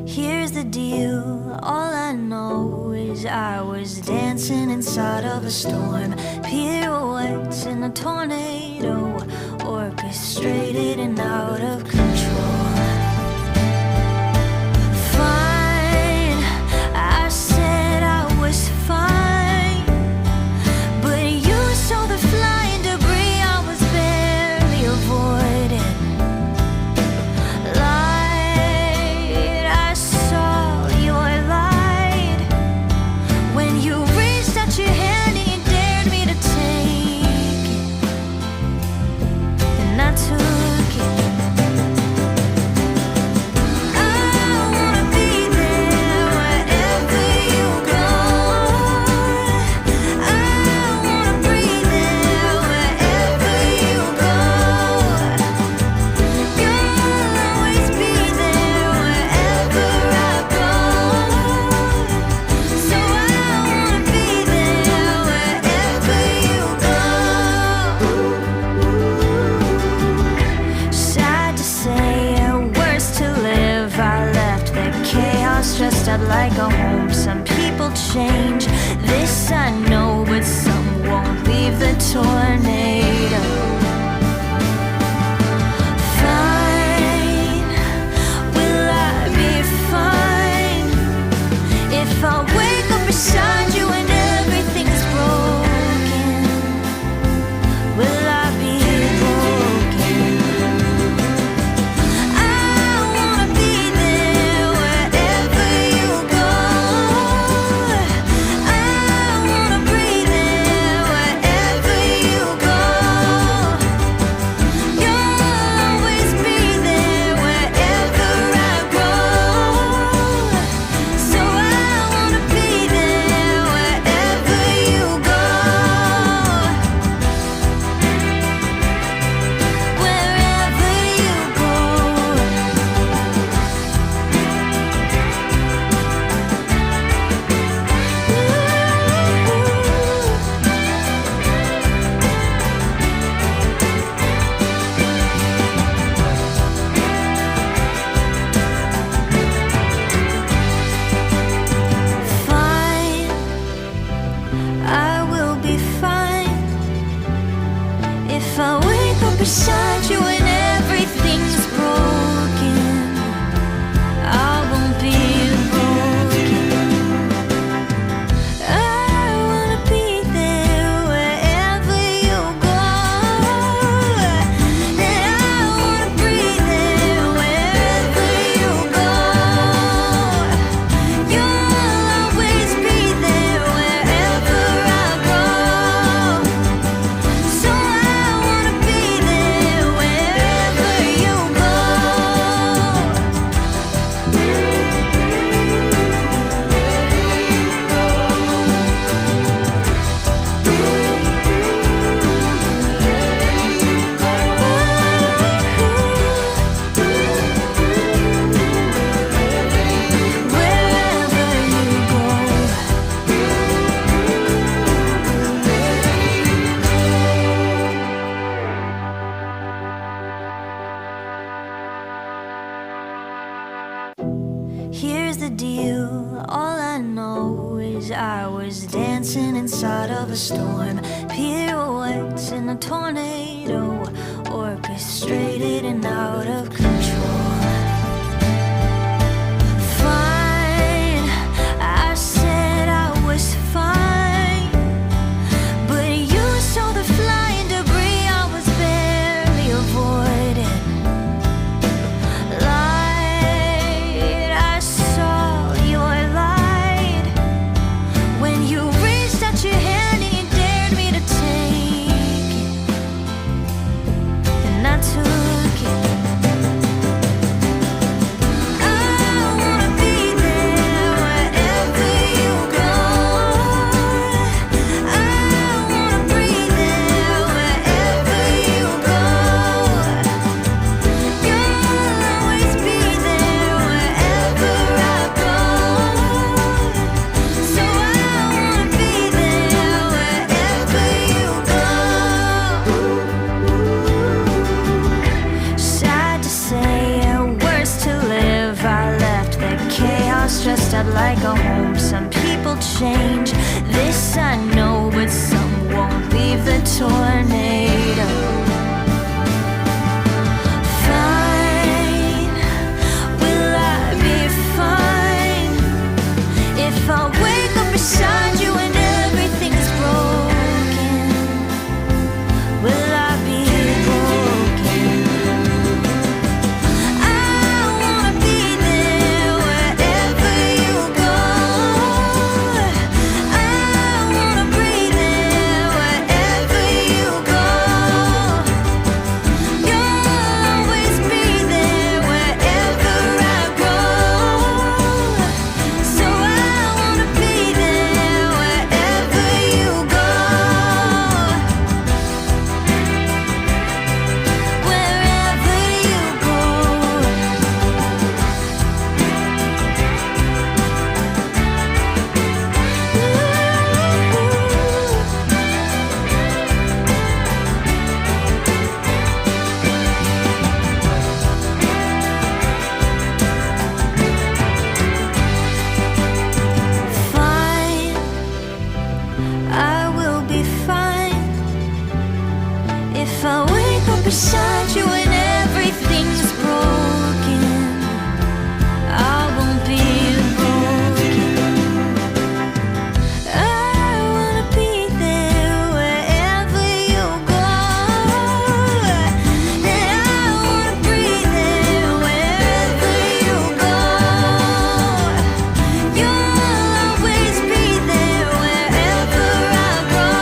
Here's the deal, all I know is I was dancing inside of a storm, pirouettes in a tornado, orchestrated and out of control. Fine, I said I was fine, but you saw the flying debris I was barely avoiding. Dressed up like a home. Some people change, this I know, but some won't leave the tornado. Fine, will I be fine if I wake up beside you and everything's broken? Will I be beside you and everything's broken? I won't be broken. I wanna be there wherever you go, and I wanna breathe there wherever you go. You'll always be there wherever I go. So I wanna be wherever you go. Here's the deal, all I know is I was dancing inside of a storm, pirouettes in a tornado, orchestrated and out of control. Fine, I said I was fine, but you saw the flying debris I was barely avoiding. Took it. house dressed up like a home. Some people change, this I know, but some won't leave the tornado. Fine, will I be fine if I wake up beside you and everything is broken? Will I be broken? I wanna be there wherever you go. I wanna breathe there wherever you go. You'll always be there wherever I go. So I wanna be there wherever you go. Wherever you go. Fine, I will be fine if I wake up beside you and everything's broken. I won't be broken. I wanna be there wherever you go. And I wanna breathe there wherever you go. You'll always be there wherever I go.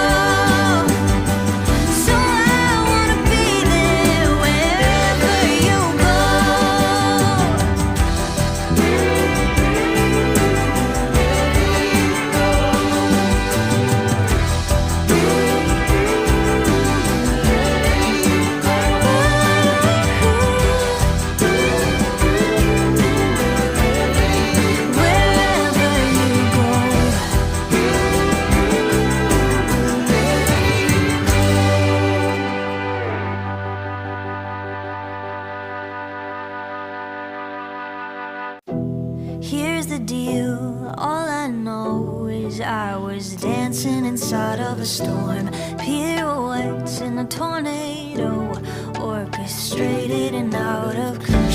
So I wanna be there wherever you go. Wherever you go. Here's the deal, all I know is I was dancing inside of a storm. Pirouettes in a tornado, orchestrated and out of control.